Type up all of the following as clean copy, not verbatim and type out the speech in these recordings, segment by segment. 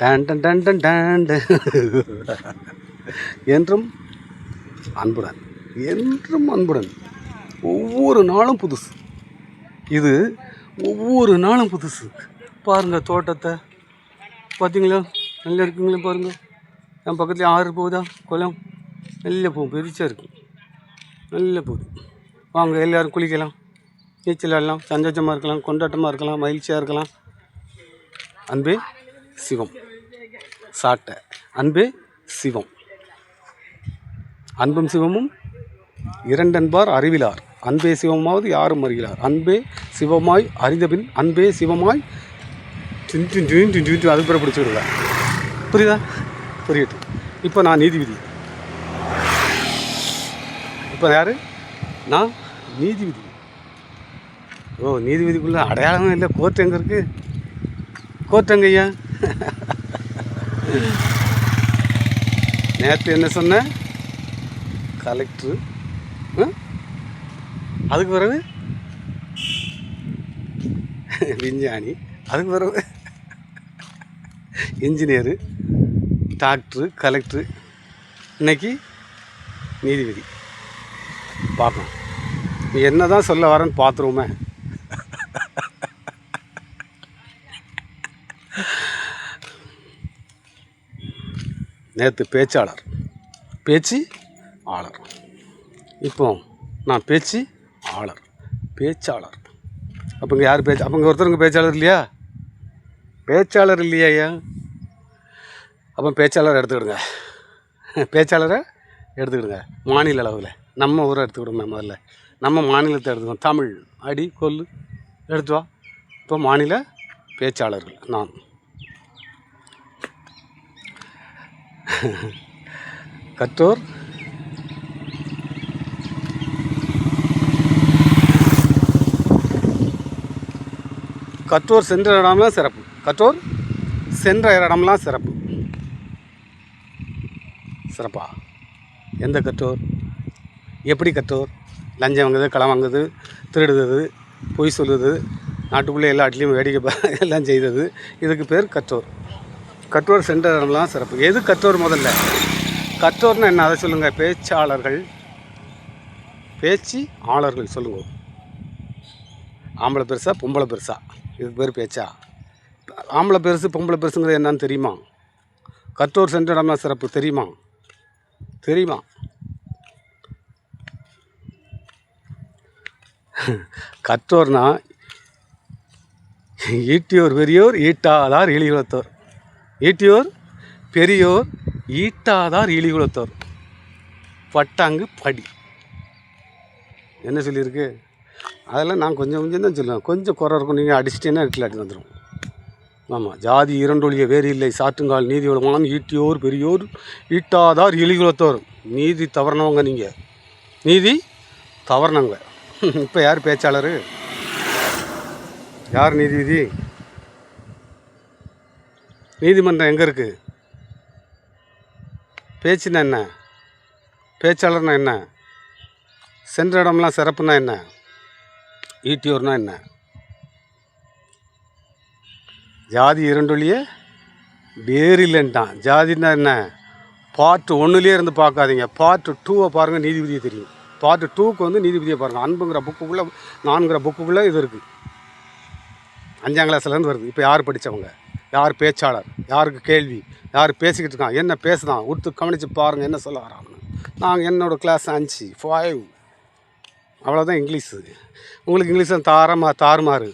Done done done done done என்றும் அன்புடன், என்றும் அன்புடன். ஒவ்வொரு நாளும் புதுசு. இது ஒவ்வொரு நாளும் புதுசு. பாருங்கள் தோட்டத்தை பார்த்தீங்களா, நல்லா இருக்குங்களா பாருங்கள். என் பக்கத்துலேயே ஆறு போகுதா, குளம் நல்ல போகும், பெருசாக இருக்கும், நல்ல போகுது. வாங்க எல்லோரும் குளிக்கலாம், நீச்சல் ஆடலாம், சந்தோஷமாக இருக்கலாம், கொண்டாட்டமாக இருக்கலாம், மகிழ்ச்சியாக இருக்கலாம். அன்பே சிவம். சாட்டை அன்பே சிவம். அன்பும் சிவமும் இரண்டென்பார் அறிவிலார். அன்பே சிவமாவது யாரும் அறிகிறார். அன்பே சிவமாய் அறிந்தபின் அன்பே சிவமாய் அது பிற பிடிச்சி விடுவேன். புரியுதா? புரியட்டும். இப்போ நான் நீதிபதி. இப்போ யார்? நான் நீதிபதி. ஓ, நீதிபதிக்குள்ளே அடையாளமே இல்லை. கோர்ட் எங்கே இருக்குது? கோர்ட் எங்கய்யா? நேற்று என்ன சொன்ன? கலெக்டரு, அதுக்கு பிறகு விஞ்ஞானி, அதுக்கு பிறகு இன்ஜினியரு, டாக்டரு, கலெக்டரு, இன்னைக்கு நீதிபதி. பார்க்கலாம் நீ என்ன தான் சொல்ல வரேன்னு பார்த்துருவோமே. நேற்று பேச்சாளர், பேச்சு ஆளர். இப்போ நான் பேச்சு ஆளர், பேச்சாளர். அப்போ இங்கே யார் பேச்சு? அப்போ இங்கே ஒருத்தருங்க பேச்சாளர் இல்லையா? பேச்சாளர் இல்லையா ஐயா? அப்போ பேச்சாளரை எடுத்துக்கிடுங்க, பேச்சாளரை எடுத்துக்கிடுங்க. மாநில அளவில் நம்ம ஊரை எடுத்துக்கிடுங்க. முதல்ல நம்ம மாநிலத்தை எடுத்துக்கோம். தமிழ் அடி கொல்லு எடுத்து வா. இப்போ மாநில பேச்சாளர்கள் நான். கற்றோர் கற்றோர் சென்ற இடம்லாம் சிறப்பு. கற்றோர் சென்ற இடம்லாம் சிறப்பு. சிறப்பா? எந்த கற்றோர்? எப்படி கற்றோர்? லஞ்சம் வாங்குது, களம் வாங்குது, திருடுது, பொய் சொல்லுது, நாட்டுக்குள்ளே எல்லா இடத்துலையும் வேடிக்கை எல்லாம் செய்தது, இதுக்கு பேர் கற்றோர். கற்றோர் சென்ற இடம்லாம் சிறப்பு. எது கற்றோர்? முதல்ல கற்றோர்னா என்ன, அதை சொல்லுங்கள். பேச்சாளர்கள், பேச்சு ஆளர்கள் சொல்லுங்க. ஆம்பளை பெருசா பொம்பளை பெருசா? இதுக்கு பேர் பேச்சா? ஆம்பளை பெருசு பொம்பளை பெருசுங்கிறது என்னன்னு தெரியுமா? கற்றோர் சென்ற இடம்லாம் சிறப்பு தெரியுமா? தெரியுமா? கற்றோர்னா ஈட்டியோர் பெரியோர் ஈட்டாதார் இழிகுலத்தோர். ஈட்டியோர் பெரியோர் ஈட்டாதார் இழிகுலத்தோர். பட்டாங்கு படி. என்ன சொல்லியிருக்கு? அதெல்லாம் நான் கொஞ்சம் கொஞ்சம் தான் சொல்லுவேன். கொஞ்சம் குறை இருக்கும். நீங்கள் அடிச்சிட்டேன்னா இட்லாட்டி வந்துடும். ஆமாம். ஜாதி இரண்டொழிய வேறு இல்லை, சாற்றுங்கால் நீதி உலகமான ஈட்டியோர் பெரியோர் ஈட்டாதார் இழிகுலத்தோர். நீதி தவறினவங்க நீங்கள், நீதி தவறினவங்க. இப்போ யார் பேச்சாளர்? யார் நீதிபதி? நீதிமன்றம் எங்கே இருக்குது? பேச்சுன்னா என்ன? பேச்சாளர்னா என்ன? சென்ற இடம்லாம் சிறப்புனா என்ன? ஈட்டியோர்னா என்ன? ஜாதி இரண்டொழிய வேறு இல்லைன்ட்டான். ஜாதின்னா என்ன? பார்ட் 1லேயே இருந்து பார்க்காதீங்க, பார்ட் 2 பாருங்கள், நீதிபதியை தெரியும். பார்ட் 2க்கு வந்து நீதிபதியை பாருங்கள். அன்புங்கிற புக்குக்குள்ளே, நான்கிற புக்குக்குள்ளே இது இருக்குது. 5ஆம் கிளாஸ்லேருந்து வருது. இப்போ யார் படித்தவங்க? யார் பேச்சாளர்? யாருக்கு கேள்வி? யார் பேசிக்கிட்டு இருக்கான்? என்ன பேசுதான்? ஒருத்து கவனித்து பாருங்கள் என்ன சொல்ல வரான்னு. நாங்கள் என்னோடய கிளாஸ் 5, 5 அவ்வளோதான் இங்கிலீஷு. உங்களுக்கு இங்கிலீஷ் தாறுமாறு,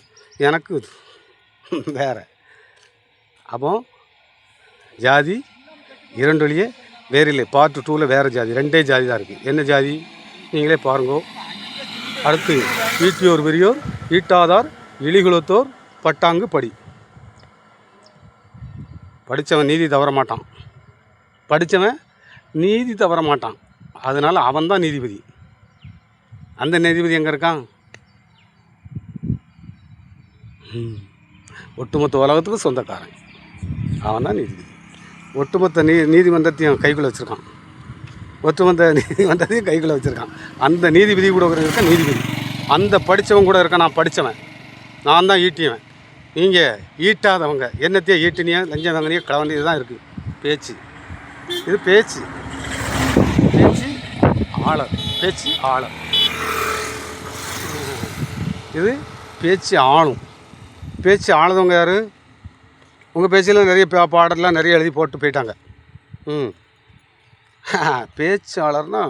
எனக்கு வேறு. அப்போ ஜாதி இரண்டொழிய வேறு இல்லை. பார்ட் 2ல் வேறு ஜாதி, 2 ஜாதி தான் இருக்குது. என்ன ஜாதி? நீங்களே பாருங்கோ. அடுத்து ஈட்டியோர் பெரியோர் ஈட்டாதார் இழிகுலத்தோர் பட்டாங்கு படி. படித்தவன் நீதி தவற மாட்டான். படித்தவன் நீதி தவற மாட்டான். அதனால் அவன் தான் நீதிபதி. அந்த நீதிபதி எங்கே இருக்கான்? ஒட்டுமொத்த உலகத்துக்கும் சொந்தக்காரன் அவன் தான் நீதிபதி. ஒட்டுமொத்த நீதிமன்றத்தையும் கைக்குள்ளே வச்சுருக்கான். ஒட்டுமொத்த நீதிமன்றத்தையும் கைக்குள்ளே வச்சுருக்கான். அந்த நீதிபதி கூட இருக்க நீதிபதி. அந்த படித்தவன் கூட இருக்கான். நான் படித்தவன், நான் தான் ஈட்டியவன். நீங்கள் ஈட்டாதவங்க என்னத்தையே ஈட்டினியா லஞ்சம் வாங்கினியா கலவண்டியது தான் இருக்குது பேச்சு. இது பேச்சு ஆளர். பேச்சு ஆளர். இது பேச்சு ஆளும். பேச்சு ஆளுதவங்க யார்? உங்கள் பேச்சில் நிறைய பாடலாம் நிறைய எழுதி போட்டு போயிட்டாங்க. பேச்சாளர்னா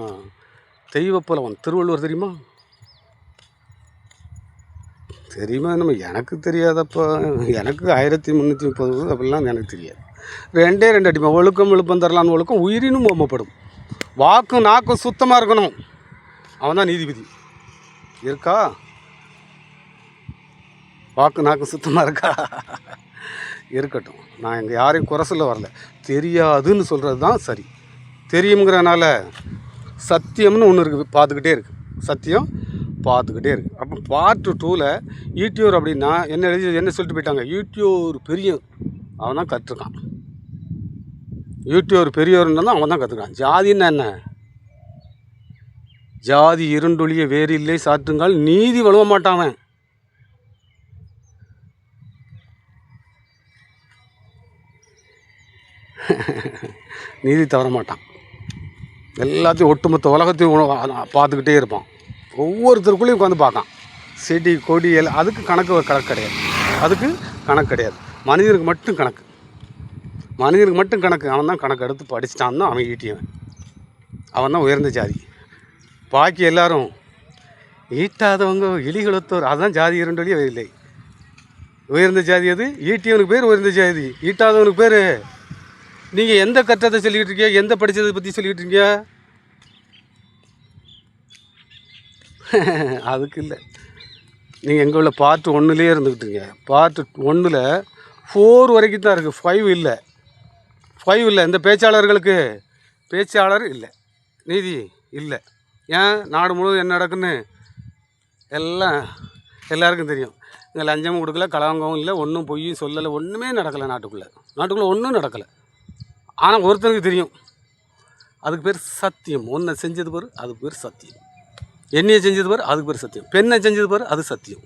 தெய்வப்புலவன் திருவள்ளுவர் தெரியுமா? தெரியுமா? நம்ம எனக்கு தெரியாதப்போ எனக்கு 1330 அப்படிலாம் எனக்கு தெரியாது. 2 அடிமை. ஒழுக்கம் விழுப்பம் தரலான்னு ஒழுக்கம் உயிரினும் ஓமப்படும். வாக்கும் நாக்கும் சுத்தமாக இருக்கணும். அவன் தான் நீதிபதி. இருக்கா? வாக்கு நாக்கு சுத்தமாக இருக்கா? இருக்கட்டும். நான் இங்கே யாரையும் குறை சொல்ல வரல. தெரியாதுன்னு சொல்கிறது தான் சரி. தெரியுங்கிறனால சத்தியம்னு ஒன்று இருக்குது, பார்த்துக்கிட்டே இருக்குது. சத்தியம் பார்த்துக்கிட்டே இருக்குது. அப்போ பார்ட் 2ல் ஈட்டியூர் அப்படின்னா என்ன சொல்லிட்டு போயிட்டாங்க? ஈட்டியூர் பெரிய அவன் தான் கற்றுக்கான். ஈட்டியூர் பெரியவர்னா அவன் தான் கற்றுக்கான். ஜாதின்னா என்ன? ஜாதி இருண்டொழிய வேறு இல்லை சாற்றுங்கால் நீதி வழுவ மாட்டான். நீதி தவற மாட்டான். எல்லாத்தையும் ஒட்டுமொத்த உலகத்தையும் பார்த்துக்கிட்டே இருப்பான். ஒவ்வொருத்தருக்குள்ளேயும் உட்காந்து பார்க்கான். செடி கொடி எல்லாம் அதுக்கு கணக்கு கிடையாது. அதுக்கு கணக்கு கிடையாது. மனிதனுக்கு மட்டும் கணக்கு. மனிதனுக்கு மட்டும் கணக்கு. அவன் தான் கணக்கு எடுத்து படிச்சிட்டான்னா அவன் ஈட்டியவன். அவன் தான் உயர்ந்த ஜாதி. பாக்கி எல்லாரும் ஈட்டாதவங்க இலிகுலத்தோர். அதுதான் ஜாதி இரண்டொழிய இல்லை. உயர்ந்த ஜாதி அது. ஈட்டியவனுக்கு பேர் உயர்ந்த ஜாதி. ஈட்டாதவனுக்கு பேர். நீங்கள் எந்த கட்டத்தை சொல்லிக்கிட்டு இருக்கீங்க? எந்த படித்ததை பற்றி சொல்லிக்கிட்டு இருக்கீங்க? அதுக்கு இல்லை. நீங்கள் எங்கே உள்ள பார்ட் 1லே இருந்துக்கிட்டுருங்க. பார்ட் 1ல் 4 வரைக்கும் தான் இருக்குது. 5 இல்லை. 5 இல்லை. இந்த பேச்சாளர்களுக்கு பேச்சாளர் இல்லை, நீதி இல்லை. ஏன்? நாடு முழுவதும் என்ன நடக்குன்னு எல்லாருக்கும் தெரியும். இங்கே லஞ்சமும் கொடுக்கல, கலவங்கவும் இல்லை, ஒன்றும் பொய்யும் சொல்லலை, ஒன்றுமே நடக்கலை. நாட்டுக்குள்ளே ஒன்றும் நடக்கலை. ஆனால் ஒருத்தருக்கு தெரியும். அதுக்கு பேர் சத்தியம். ஒன்றை செஞ்சது பேர் அதுக்கு பேர் சத்தியம். எண்ணெயை செஞ்சது பேர் அதுக்கு பேர் சத்தியம். பெண்ணை செஞ்சது பேர் அது சத்தியம்.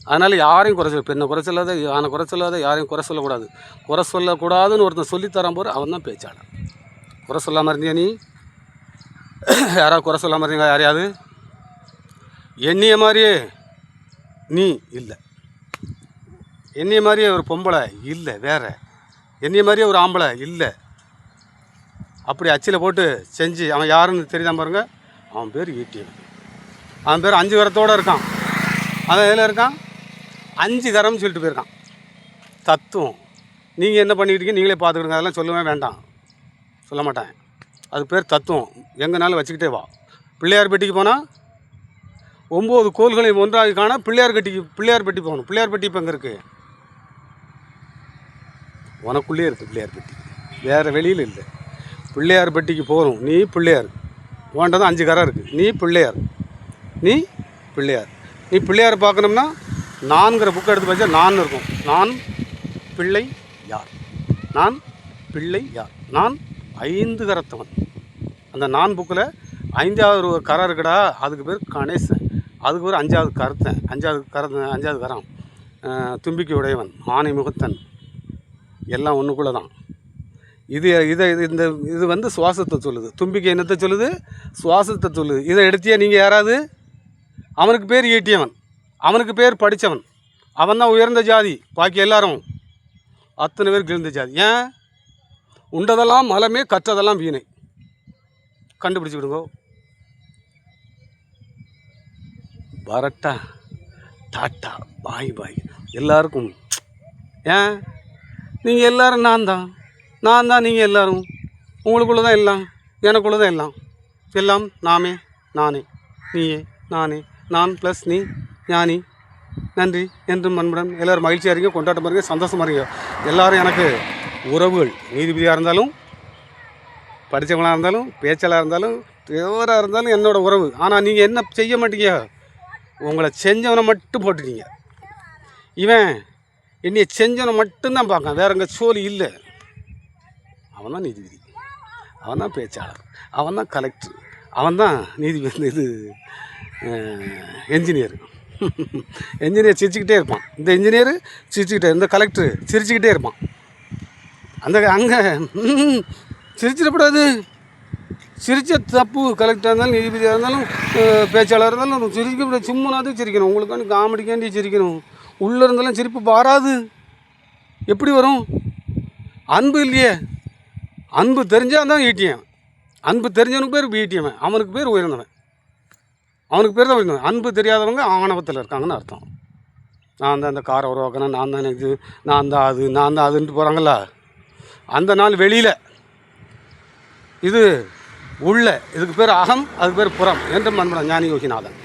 அதனால் யாரையும் குறை சொல்ல, பெண்ணை குறை சொல்லாத, யானை குறை சொல்லாத, யாரையும் குறை சொல்லக்கூடாது. குறை சொல்லக்கூடாதுன்னு ஒருத்தன் சொல்லித்தரான் போர் அவன் தான் பேச்சாளர். குறை சொல்லாமல் இருந்தியா நீ? யாராவது குறை சொல்லாமல் இருந்தீங்க? யாரையாவது? எண்ணிய மாதிரியே நீ இல்லை. எண்ணிய மாதிரியே ஒரு பொம்பளை இல்லை, வேறு எண்ணிய மாதிரியே ஒரு ஆம்பளை இல்லை. அப்படி அச்சில் போட்டு செஞ்சு அவன் யாருன்னு தெரியாமல் பாருங்க. அவன் பேர் ஈட்டியவன். அவன் பேர் 5 கரத்தோடு இருக்கான். அவன் எதில் இருக்கான்? 5 கரம்னு சொல்லிட்டு போயிருக்கான். தத்துவம். நீங்கள் என்ன பண்ணிக்கிட்டீங்க நீங்களே பார்த்துக்கிடுங்க. அதெல்லாம் சொல்லவே வேண்டாம், சொல்ல மாட்டேன். அது பேர் தத்துவம். எங்கேனாலும் வச்சுக்கிட்டே வா. பிள்ளையார் பெட்டிக்கு போனால் 9 கோள்களையும் ஒன்றாக காண பிள்ளையார் பெட்டி போகணும். பிள்ளையார் பெட்டி இப்போ எங்கே இருக்குது? உனக்குள்ளே இருக்குது பிள்ளையார் பெட்டி, வேறு வெளியில் இல்லை. பிள்ளையார் பெட்டிக்கு போகணும். நீ பிள்ளையார். உன்ட்டதான் 5 கரை இருக்குது. நீ பிள்ளையார். நீ பிள்ளையார் பார்க்கணும்னா நான்கிற புக்கை எடுத்து வச்சா நான் இருக்கும். நான் பிள்ளை யார்? நான் 5 கரத்தவன். அந்த நான் புக்கில் 5வது கரை இருக்குடா, அதுக்கு பேர் கணேசன். அதுக்கு பேர் 5வது கரத்தன். 5வது கரம் தும்பிக்கை உடையவன், ஆனை முகத்தன். எல்லாம் ஒன்றுக்குள்ளே தான். இது வந்து சுவாசத்தை சொல்லுது. தும்பிக்கை என்னத்தை சொல்லுது? சுவாசத்தை சொல்லுது. இதை எடுத்தியா நீங்கள் யாராவது? அவனுக்கு பேர் ஈட்டியவன், அவனுக்கு பேர் படித்தவன், அவன் தான் உயர்ந்த ஜாதி. பாக்கி எல்லாரும் அத்தனை பேர் கிழிந்த ஜாதி. ஏன்? உண்டதெல்லாம் மலமே, கற்றதெல்லாம் வீணை. கண்டுபிடிச்சிக்கிடுங்கோ. பரட்டா டாட்டா பாய் எல்லாருக்கும். ஏன்? நீங்கள் எல்லோரும் நான் தான் நீங்கள் எல்லோரும். உங்களுக்குள்ளே தான் எல்லாம், எனக்குள்ளே தான் எல்லாம் நாமே நானே, நீயே நானே, நான் ப்ளஸ் நீ ஞானி. நன்றி என்றும் அன்புடன். எல்லோரும் மகிழ்ச்சியாக இருங்க, கொண்டாட்டம் பாருங்க, சந்தோஷமாக இருங்க. எல்லோரும் எனக்கு உறவுகள். நீதிபதியாக இருந்தாலும், படித்தவங்களாக இருந்தாலும், பேச்சாளராக இருந்தாலும், எவராக இருந்தாலும் என்னோடய உறவு. ஆனால் நீங்கள் என்ன செய்ய மாட்டீங்க? உங்களை செஞ்சவனை மட்டும் போட்டுட்டீங்க. இவன் என்னையை செஞ்சவனை மட்டும்தான் பார்க்கான், வேற எங்கே சோலி இல்லை. அவன் தான் நீதிபதி, அவன் தான் பேச்சாளர், அவன் தான் கலெக்டர், அவன் தான் நீதிபதி, இது என்ஜினியர். என்ஜினியர் சிரிச்சுக்கிட்டே இருப்பான். இந்த இன்ஜினியர் சிரிச்சுக்கிட்டே, இந்த கலெக்டர் சிரிச்சுக்கிட்டே இருப்பான். அந்த அங்கே சிரிச்சிடக்கூடாது. சிரிச்ச தப்பு. கலெக்டராக இருந்தாலும், நீதிபதியாக இருந்தாலும், பேச்சாளராக இருந்தாலும் சிரிக்கக்கூடாது. சும்மானாவது சிரிக்கணும். உங்களுக்காண்டி காமெடிக்காண்டி சிரிக்கணும். உள்ளே இருந்தாலும் சிரிப்பு வராது. எப்படி வரும்? அன்பு இல்லையே. அன்பு தெரிஞ்சால் தான் ஈட்டியன். அன்பு தெரிஞ்சவனுக்கு பேர் ஈட்டியவன், அவனுக்கு பேர் உயர்ந்தவன். அவனுக்கு பேர் தான் உயர்ந்தவன். அன்பு தெரியாதவங்க ஆணவத்தில் இருக்காங்கன்னு அர்த்தம். நான் தான் அந்த காரை உருவாக்கினேன், நான் தான் எனக்கு, நான் தான் அதுன்ட்டு போகிறாங்களா, அந்த நாள் வெளியில். இது உள்ள. இதுக்கு பேர் அகம், அதுக்கு பேர் புறம் என்று மன்மன ஞானி யோகிநாதன்.